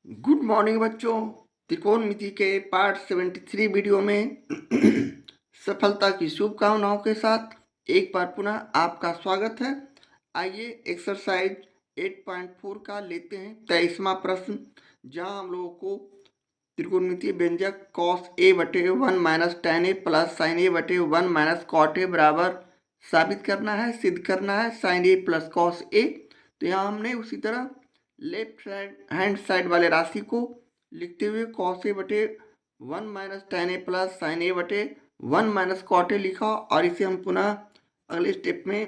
Good morning बच्चों। त्रिकोणमिति के part 73 video में सफलता की शुभकामनाओं के साथ एक बार पुनः आपका स्वागत है। आइए एक्सरसाइज 8.4 का लेते हैं 23वां प्रश्न, जहां हम लोगों को त्रिकोणमितीय व्यंजक cos a बटे 1 minus tan a plus sin a बटे 1 माइनस cot a बराबर साबित करना है, सिद्ध करना है sin a plus cos a। तो यहाँ हमने उसी तरह लेफ्ट हैंड साइड वाले राशि को लिखते हुए cos a बटे 1 minus tan a plus sin a बटे 1 माइनस cot a लिखा, और इसे हम पुनः अगले स्टेप में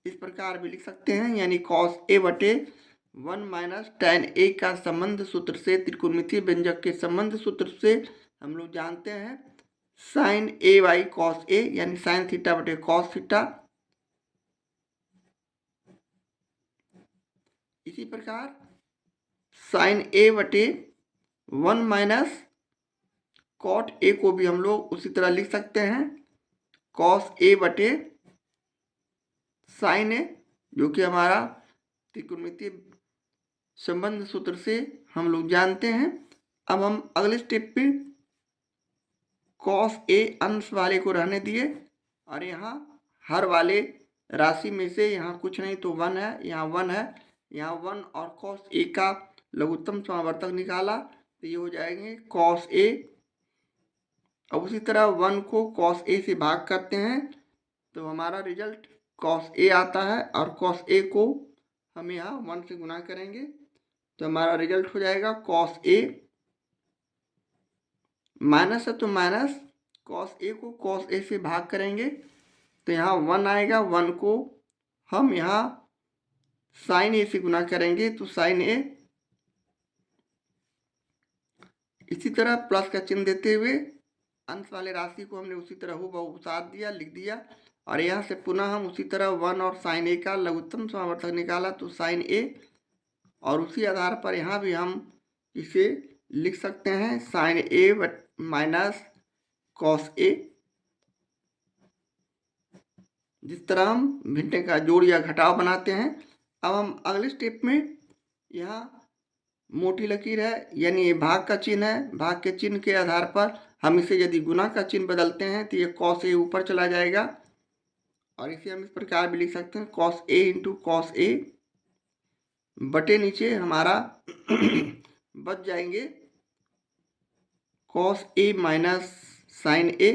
इस प्रकार भी लिख सकते हैं, यानी cos a बटे 1 माइनस tan a का संबंध सूत्र से, त्रिकोणमितीय व्यंजक के संबंध सूत्र से हम लोग जानते हैं sin a by cos a, यानी sin थीटा बटे cos थीटा। इसी प्रकार sin a बटे 1 माइनस cot a को भी हम लोग उसी तरह लिख सकते हैं cos a बटे sin a, जो कि हमारा त्रिकोणमितीय संबंध सूत्र से हम लोग जानते हैं। अब हम अगले स्टेप पे cos a अंश वाले को रहने दिए, और यहाँ हर वाले राशि में से यहाँ कुछ नहीं तो 1 है, यहाँ 1 है, यहाँ 1 और cos a का लघुत्तम समावर्तक निकाला तो ये हो जाएंगे cos a। अब उसी तरह 1 को cos a से भाग करते हैं तो हमारा रिजल्ट cos a आता है, और cos a को हम यहाँ 1 से गुना करेंगे तो हमारा रिजल्ट हो जाएगा cos a। माइनस है तो माइनस, cos a को cos a से भाग करेंगे तो यहाँ 1 आएगा, 1 को हम यहाँ sin a से गुना करेंगे तो sin a। इसी तरह प्लस का चिन्ह देते हुए अंश वाले राशि को हमने उसी तरह हूबहू साथ दिया, लिख दिया, और यहाँ से पुनः हम उसी तरह 1 और sin a का लघुत्तम समावर्तक निकाला तो sin a, और उसी आधार पर यहाँ भी हम इसे लिख सकते हैं sin a minus cos a। जिस तरह हम भिन्नों का जोड़ या घटाव बनाते हैं। अब हम अगले स्टेप में, यहाँ मोटी लकीर है यानी ये भाग का चिन्ह है, भाग के चिन्ह के आधार पर हम इसे यदि गुना का चिन्ह बदलते हैं तो ये cos a ऊपर चला जाएगा, और इसे हम इस प्रकार भी लिख सकते हैं cos a into cos a बटे नीचे हमारा बच जाएंगे cos a minus sin a,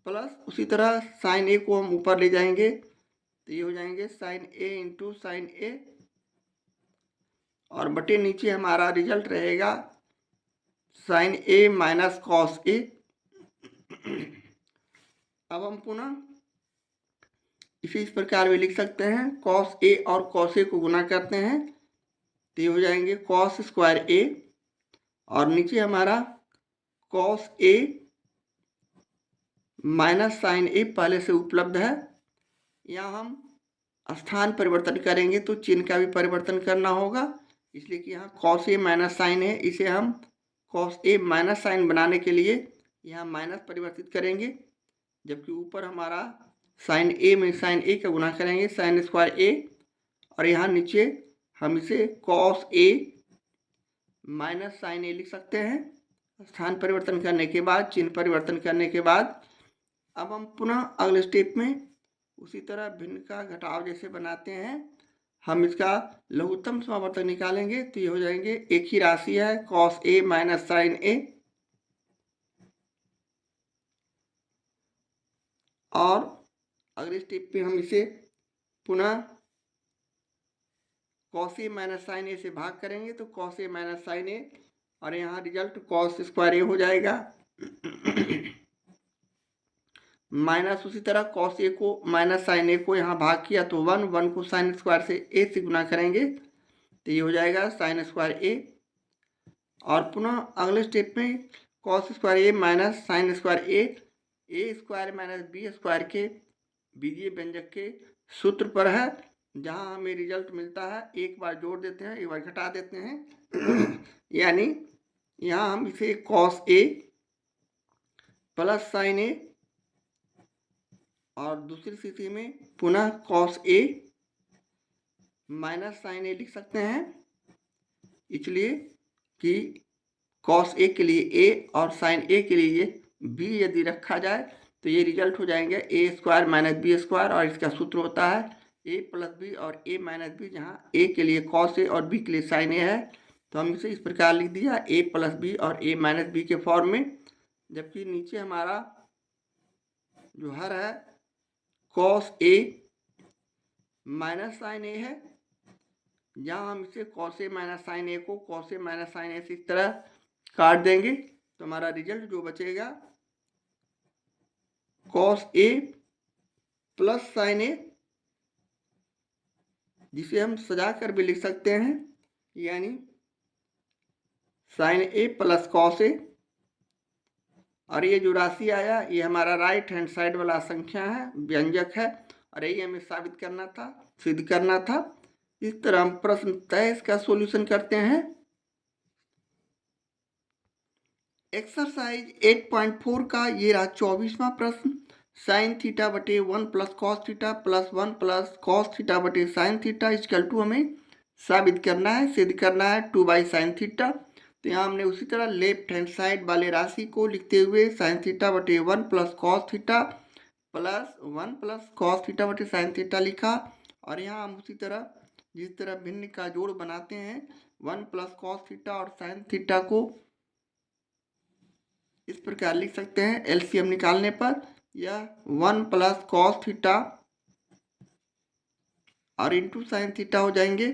plus उसी तरह sin a को हम ऊपर ले जाएंगे तो ये हो जाएंगे sin a into sin a, और बटे नीचे हमारा रिजल्ट रहेगा sin a minus cos a। अब हम पुनः इसे इस प्रकार भी लिख सकते हैं cos a और cos a को गुना करते हैं तो ये हो जाएंगे cos स्क्वायर a, और नीचे हमारा cos a minus sin a पहले से उपलब्ध है। यहाँ हम स्थान परिवर्तन करेंगे तो चिन्ह का भी परिवर्तन करना होगा, इसलिए कि यहाँ cos a माइनस साइन है, इसे हम cos a माइनस साइन बनाने के लिए यहाँ माइनस परिवर्तित करेंगे, जबकि ऊपर हमारा साइन a में साइन a का गुना करेंगे साइन स्क्वायर a, और यहाँ नीचे हम इसे cos a minus sine a लिख सकते हैं स्थान परिवर्तन करने के बाद, चिन्ह परिवर्तन करने के बाद। अब हम पुनः अगले स्टेप में उसी तरह भिन्न का घटाव जैसे बनाते हैं, हम इसका लघुत्तम समावर्तक निकालेंगे तो ये हो जाएंगे, एक ही राशि है cos a minus sine a, और अगले स्टेप पे हम इसे पुनः cos a minus sine a से भाग करेंगे तो cos a minus sine a, और यहाँ रिजल्ट cos स्क्वायर a हो जाएगा माइनस उसी तरह cos a को माइनस साइन a को यहाँ भाग किया तो 1 को साइन स्क्वायर से a से गुना करेंगे तो ये हो जाएगा साइन स्क्वायर a, और पुनः अगले स्टेप में cos square a minus sine square a square minus B square के बीजीय व्यंजक के सूत्र पर है, जहाँ हमें रिजल्ट मिलता है एक बार जोड़ देते हैं एक बार घटा देते हैं यानी यहाँ हम इसे cos a plus sine a, और दूसरी स्थिति में पुनः cos a minus sine a लिख सकते हैं, इसलिए कि कॉस ए के लिए ए और साइन ए के लिए बी यदि रखा जाए तो ये रिजल्ट हो जाएंगे ए स्क्वायर माइनस बी स्क्वायर, और इसका सूत्र होता है ए प्लस बी और ए माइनस बी, जहाँ ए के लिए कॉस ए और बी के लिए साइन ए है। तो हम इसे इस प्रकार लिख दिया ए प्लस बी और ए माइनस बी के फॉर्म में, जबकि नीचे हमारा जो हर है कॉस ए माइनस साइन ए है, जहाँ हम इसे कॉस ए माइनस साइन ए को कॉस ए माइनस साइन ए से इस तरह काट देंगे तो हमारा रिजल्ट जो बचेगा कॉस ए प्लस साइन ए, जिसे हम सजा कर भी लिख सकते हैं, यानी sign A plus cos A. और ये जो राशि आया ये हमारा राइट हैंड साइड वाला संख्या है, व्यंजक है, और यही हमें साबित करना था, सिद्ध करना था। इस तरह हम प्रश्न तय इसका सॉल्यूशन करते हैं। एक्सरसाइज 8.4 का ये रहा 24वां प्रश्न। साइन थीटा बटे 1 plus cos theta plus 1 plus cos theta बटे साइन थीटा इक्वल टू हमें साबित करना है, सिद्ध करना है 2 बाई साइन थीटा। तो यहाँ हमने उसी तरह लेफ्ट हैंड साइड वाले राशि को लिखते हुए साइन थीटा बटे 1 plus cos theta plus 1 plus cos theta बटे साइन थीटा लिखा। और यहाँ हम उसी तरह जिस तरह भिन्न का जोड़ बनाते हैं 1 प्लस कॉस थीटा और साइन थीटा को इस प्रकार लिख सकते हैं एलसीएम निकालने पर, यह 1 प्लस कॉस थीटा और इंटू साइन थीटा हो जाएंगे।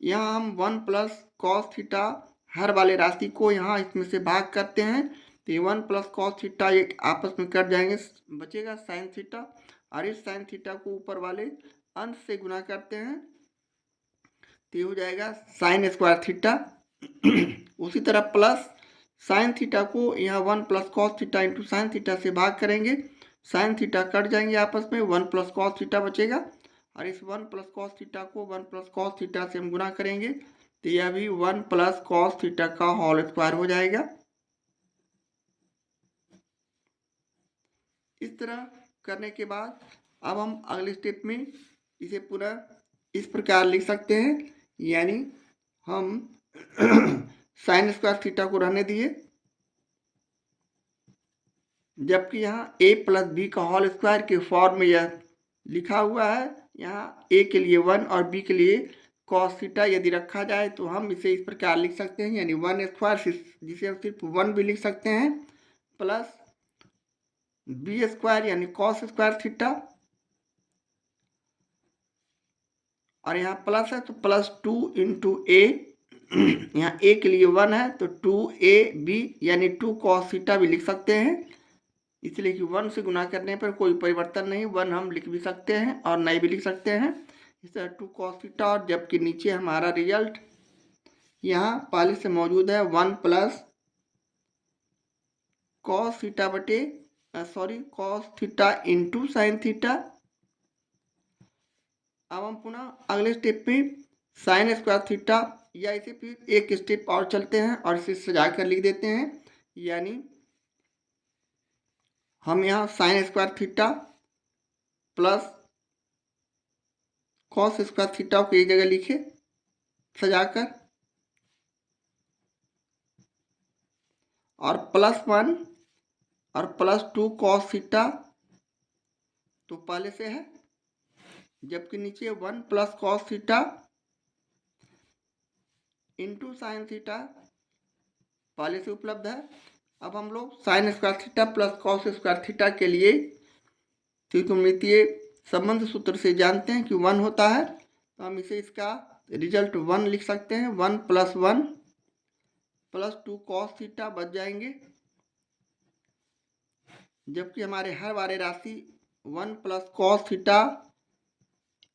यहाँ हम 1 प्लस कॉस थीटा हर वाले राशि को यहाँ इसमें से भाग करते हैं तो ये 1 प्लस कॉस थीटा एक आपस में कट जाएंगे, बचेगा साइन थीटा, और इस साइन थीटा को ऊपर वाले अंश से गुना करते हैं तो ये हो जाएगा साइन स्क्वायर थीटा। उसी तरह प्लस साइन थीटा को यहाँ 1 plus cos theta into sine theta से भाग करेंगे, साइन थीटा कट जाएंगे आपस में, 1 प्लस कॉस थीटा बचेगा, और इस 1 प्लस कॉस थीटा को 1 प्लस कॉस थीटा से हम गुना करेंगे तो यह भी 1 प्लस कॉस थीटा का होल स्क्वायर हो जाएगा। इस तरह करने के बाद अब हम अगले स्टेप में इसे पूरा इस प्रकार लिख सकते हैं, यानी हम साइन स्क्वायर थीटा को रहने दिए, जबकि यहाँ a प्लस बी का होल स्क्वायर के फॉर्म में यह लिखा हुआ है। यहाँ a के लिए 1 और b के लिए कॉस थीटा यदि रखा जाए तो हम इसे इस प्रकार लिख सकते हैं, यानी 1 स्क्वायर, जिसे हम सिर्फ 1 भी लिख सकते हैं, प्लस बी स्क्वायर यानी कॉस स्क्वायर थीटा, और यहाँ प्लस है तो प्लस 2 इंटू ए, यहाँ a के लिए 1 है तो 2ab यानी 2 कॉस थीटा भी लिख सकते हैं, इसलिए कि 1 से गुना करने पर कोई परिवर्तन नहीं, 1 हम लिख भी सकते हैं और नहीं भी लिख सकते हैं। इस तरह 2 कॉस थीटा, और जबकि नीचे हमारा रिजल्ट यहाँ पहले से मौजूद है 1 प्लस कॉस थीटा बटे cos theta into sine theta. अब हम पुनः अगले स्टेप में साइन स्क्वायर थीटा या इसे फिर एक स्टेप और चलते हैं और इसे सजा कर लिख देते हैं, यानी हम यहाँ sine square theta plus cos square theta को एक जगह लिखे सजाकर, और प्लस 1 और प्लस 2 कॉस थीटा तो पहले से है, जबकि नीचे 1 plus cos theta into sine theta पहले से उपलब्ध है। अब हम लोग sine square theta plus cos square theta के लिए त्रिकोणमितीय संबंध सूत्र से जानते हैं कि 1 होता है, तो हम इसे इसका रिजल्ट 1 लिख सकते हैं, 1 प्लस 1 प्लस 2 कॉस थीटा बच जाएंगे, जबकि हमारे हर वाले राशि 1 plus cos theta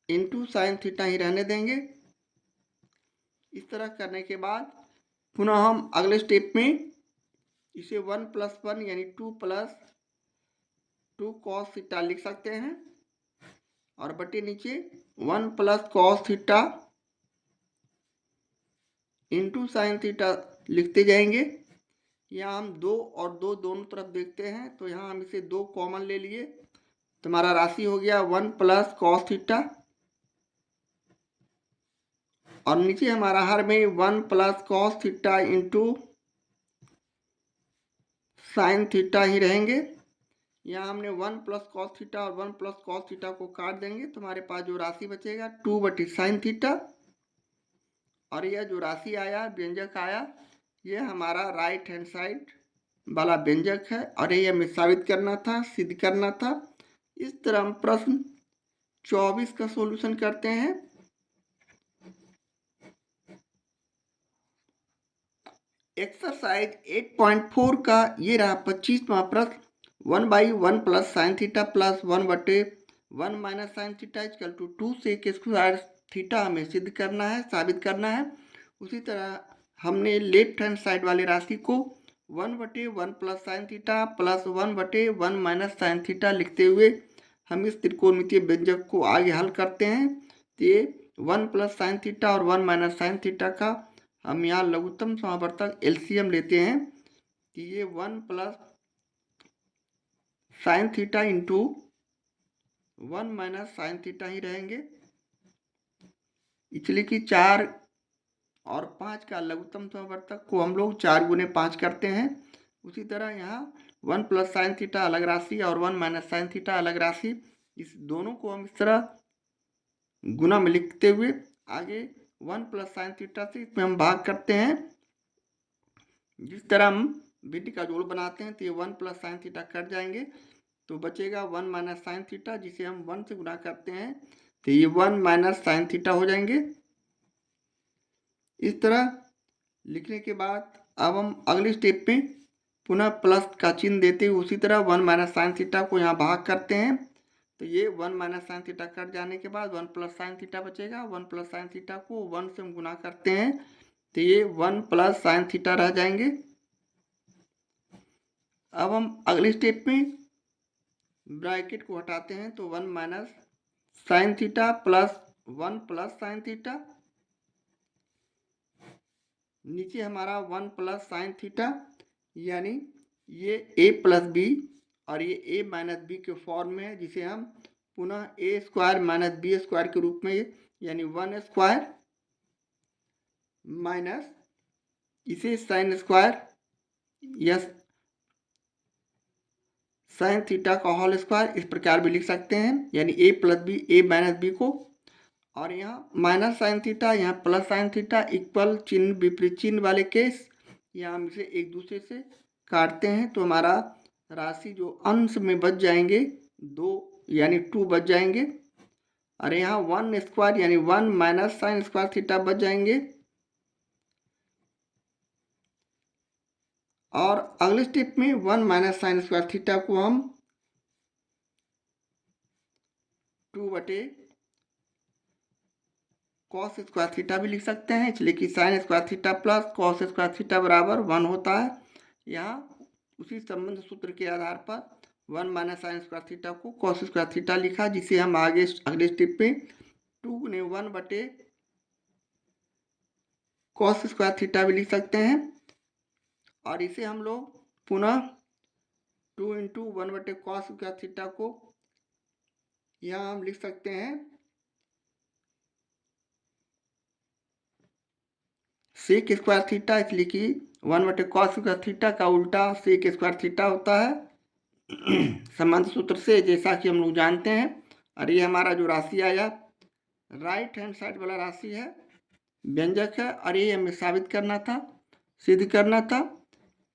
into sine theta ही रहने देंगे। इस तरह करने के बाद पुनः हम अगले स्टेप में इसे 1 प्लस 1 यानी 2 प्लस 2 कॉस थीटा लिख सकते हैं, और बटे नीचे 1 plus cos theta into sine theta लिखते जाएंगे। यहाँ हम 2 और 2 दोनों तरफ देखते हैं तो यहाँ हम इसे 2 कॉमन ले लिए तो हमारा राशि हो गया 1 प्लस कॉस थीटा और नीचे हमारा हर में 1 plus cos theta into sine theta ही रहेंगे। यहाँ हमने 1 प्लस कॉस थीटा और 1 प्लस कॉस थीटा को काट देंगे तो हमारे पास जो राशि बचेगा 2/sin थीटा। और यह जो राशि आया, व्यंजक आया, ये हमारा राइट हैंड साइड वाला व्यंजक है और ये हमें साबित करना था, सिद्ध करना था। इस तरह हम प्रश्न 24 का सॉल्यूशन करते हैं। एक्सरसाइज 8.4 का ये रहा 25वां प्रश्न। 1/1 plus sine theta plus 1/1 minus sine theta equal to 2 sec square theta हमें सिद्ध करना है, साबित करना है। उसी तरह हमने लेफ्ट हैंड साइड वाली राशि को 1/1 plus sine theta plus 1/1 minus sine theta लिखते हुए हम इस त्रिकोणमितीय व्यंजक को आगे हल करते हैं। तो ये 1 प्लस साइन थीटा और 1 माइनस साइन थीटा का हम यहाँ लघुत्तम समावर्तक एलसीएम लेते हैं कि ये 1 plus sine theta into 1 minus sine theta ही रहेंगे, इसलिए कि 4 और 5 का लघुत्तम समावर्तक को हम लोग 4 गुने 5 करते हैं। उसी तरह यहाँ 1 प्लस साइन थीटा अलग राशि और 1 माइनस साइन थीटा अलग राशि, इस दोनों को हम इस तरह गुना में लिखते हुए आगे 1 प्लस साइन थीटा से इसमें हम भाग करते हैं। जिस तरह हम विधि का जोड़ बनाते हैं तो ये 1 प्लस साइन थीटा कट जाएंगे तो बचेगा 1 माइनस साइन थीटा, जिसे हम 1 से गुना करते हैं तो ये 1 माइनस साइन थीटा हो जाएंगे। इस तरह लिखने के बाद अब हम अगले स्टेप में पुनः प्लस का चिन्ह देते हुए उसी तरह 1 माइनस साइन थीटा को यहाँ भाग करते हैं तो ये 1 माइनस साइन थीटा कट जाने के बाद 1 प्लस साइन थीटा बचेगा। 1 प्लस साइन थीटा को 1 से हम गुना करते हैं तो ये 1 प्लस साइन थीटा रह जाएंगे। अब हम अगले स्टेप में ब्रैकेट को हटाते हैं तो 1 minus sine theta plus 1 plus sine theta, नीचे हमारा 1 प्लस साइन थीटा, यानी ये a प्लस बी और ये a माइनस बी के फॉर्म में है, जिसे हम पुनः a square minus B square के रूप में यानी 1 स्क्वायर माइनस इसे साइन स्क्वायर या साइन थीटा का होल स्क्वायर इस प्रकार भी लिख सकते हैं, यानी a plus B a minus B को। और यहाँ माइनस साइन थीटा, यहाँ प्लस साइन थीटा, इक्वल चिन्ह विपरीत चिन्ह वाले केस, यहाँ हम इसे एक दूसरे से काटते हैं तो हमारा राशि जो अंश में बच जाएंगे 2 यानी 2 बच जाएंगे। और यहाँ 1 स्क्वायर यानी 1 माइनस साइन स्क्वायर थीटा बच जाएंगे। और अगले स्टेप में 1 माइनस साइन स्क्वायर थीटा को हम 2 कॉस स्क्वायर थीटा भी लिख सकते हैं, इसलिए कि sine square theta plus cos square theta बराबर 1 होता है। यहाँ उसी संबंध सूत्र के आधार पर 1 माइनस साइन स्क्वायर थीटा को कॉस स्क्वायर थीटा लिखा, जिसे हम आगे अगले स्टेप पे 2 गुने 1 कॉस स्क्वायर थीटा भी लिख सकते हैं। और इसे हम लोग पुनः 2 इंटू 1 कॉस स्क्वायर थीटा को यहाँ हम लिख सकते हैं सेक स्क्वायर थीटा, इसलिए कि 1 कॉस स्क्वायर थीटा का उल्टा सेक स्क्वायर थीटा होता है संबंध सूत्र से, जैसा कि हम लोग जानते हैं। और ये हमारा जो राशि आया राइट हैंड साइड वाला राशि है, व्यंजक है, और ये हमें साबित करना था, सिद्ध करना था।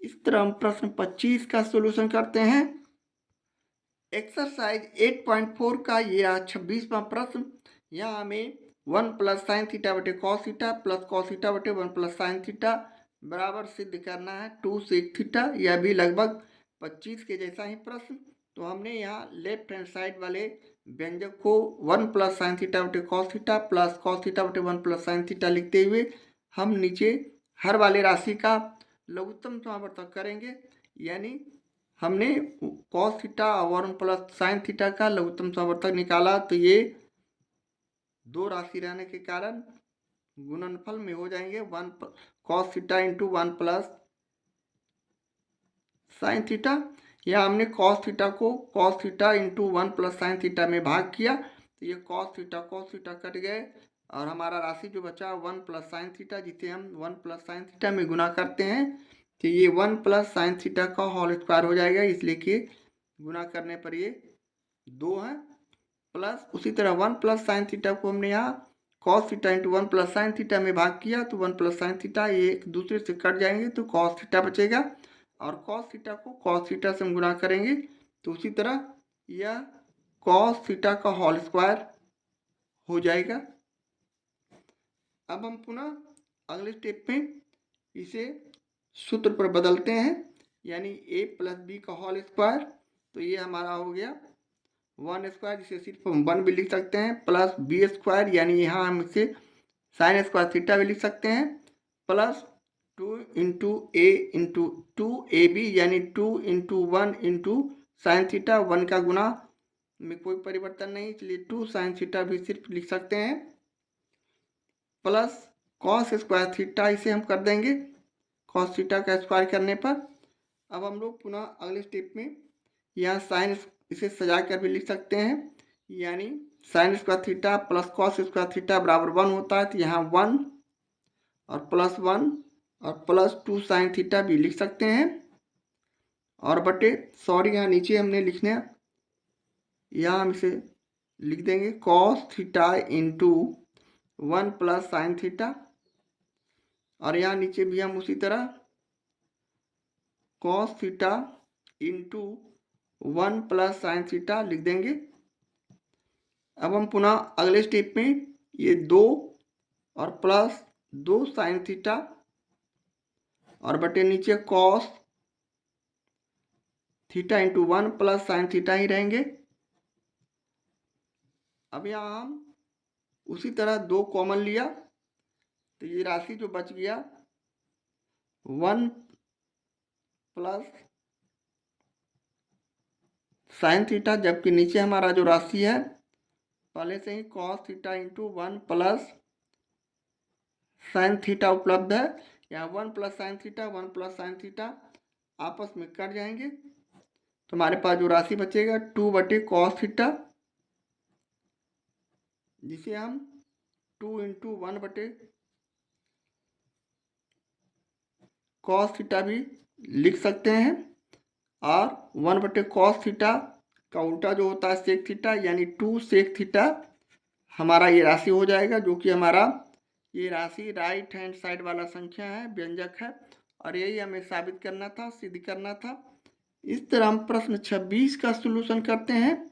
इस तरह हम प्रश्न 25 का सॉल्यूशन करते हैं। एक्सरसाइज 8.4 का ये 26वां प्रश्न। यहाँ हमें 1 प्लस साइन थीटा बटे cos theta plus cos theta बटे 1 प्लस साइन थीटा बराबर सिद्ध करना है 2 सेक थीटा। यह भी लगभग 25 के जैसा ही प्रश्न। तो हमने यहाँ लेफ्ट हैंड साइड वाले व्यंजक को 1 प्लस साइन थीटा बटे cos theta plus cos theta बटे 1 प्लस साइन थीटा लिखते हुए हम नीचे हर वाले राशि का लघुत्तम समावर्तक करेंगे, यानी हमने कॉस थीटा और 1 प्लस साइन थीटा का लघुत्तम समावर्तक निकाला तो ये 2 राशि रहने के कारण गुणनफल में हो जाएंगे 1 cos theta into 1 plus sine theta. या हमने कॉस थीटा को cos theta into 1 plus sine theta में भाग किया तो ये कॉस थीटा कट गए और हमारा राशि जो बचा 1 प्लस साइन थीटा, जिसे हम 1 प्लस साइन थीटा में गुना करते हैं तो ये 1 प्लस साइन थीटा का होल स्क्वायर हो जाएगा, इसलिए कि गुना करने पर ये 2 है। प्लस उसी तरह 1 प्लस साइन थीटा को हमने यहाँ cos theta into 1 plus sine theta में भाग किया तो 1 प्लस साइन थीटा ये एक दूसरे से कट जाएंगे तो कॉस थीटा बचेगा, और कॉस थीटा को कॉस थीटा से हम गुना करेंगे तो उसी तरह यह कॉस थीटा का होल स्क्वायर हो जाएगा। अब हम पुनः अगले स्टेप में इसे सूत्र पर बदलते हैं, यानी a प्लस बी का होल स्क्वायर, तो ये हमारा हो गया 1 स्क्वायर, जिसे सिर्फ हम 1 भी लिख सकते हैं, प्लस बी स्क्वायर, यानी यहाँ हम इसे साइन स्क्वायर थीटा भी लिख सकते हैं, प्लस 2 इंटू ए इंटू 2ab, यानी 2 इंटू 1 इंटू साइन थीटा, 1 का गुना में कोई परिवर्तन नहीं, इसलिए 2 साइन थीटा भी सिर्फ लिख सकते हैं, प्लस कॉस स्क्वायर थीटा, इसे हम कर देंगे कॉस थीटा का स्क्वायर करने पर। अब हम लोग पुनः अगले स्टेप में यहाँ साइन, इसे सजा कर भी लिख सकते हैं, यानी sine square theta plus cos square theta बराबर 1 होता है, तो यहाँ 1 और प्लस 1 और प्लस 2 साइन थीटा भी लिख सकते हैं, और बटे सॉरी यहाँ नीचे हमने लिखने, यहाँ हम इसे लिख देंगे cos theta into 1 plus sine theta, और यहाँ नीचे भी हम उसी तरह cos theta into 1 plus sine theta लिख देंगे। अब हम पुनः अगले स्टेप में ये 2 और प्लस 2 साइन थीटा और बटे नीचे cos theta into 1 plus sine theta ही रहेंगे। अब यहाँ हम उसी तरह 2 कॉमन लिया तो ये राशि जो बच गया 1 प्लस साइन थीटा, जबकि नीचे हमारा जो राशि है पहले से ही cos theta into 1 plus sine theta उपलब्ध है। यहाँ 1 plus sine theta 1 plus sine theta आपस में कट जाएंगे तो हमारे पास जो राशि बचेगा 2 बटे कॉस थीटा, जिसे हम 2 इंटू 1 बटे कॉस थीटा भी लिख सकते हैं, और 1 बटे कॉस थीटा का उल्टा जो होता है सेक थीटा, यानी 2 सेक थीटा हमारा ये राशि हो जाएगा, जो कि हमारा ये राशि राइट हैंड साइड वाला संख्या है, व्यंजक है, और यही हमें साबित करना था, सिद्ध करना था। इस तरह हम प्रश्न 26 का सॉल्यूशन करते हैं।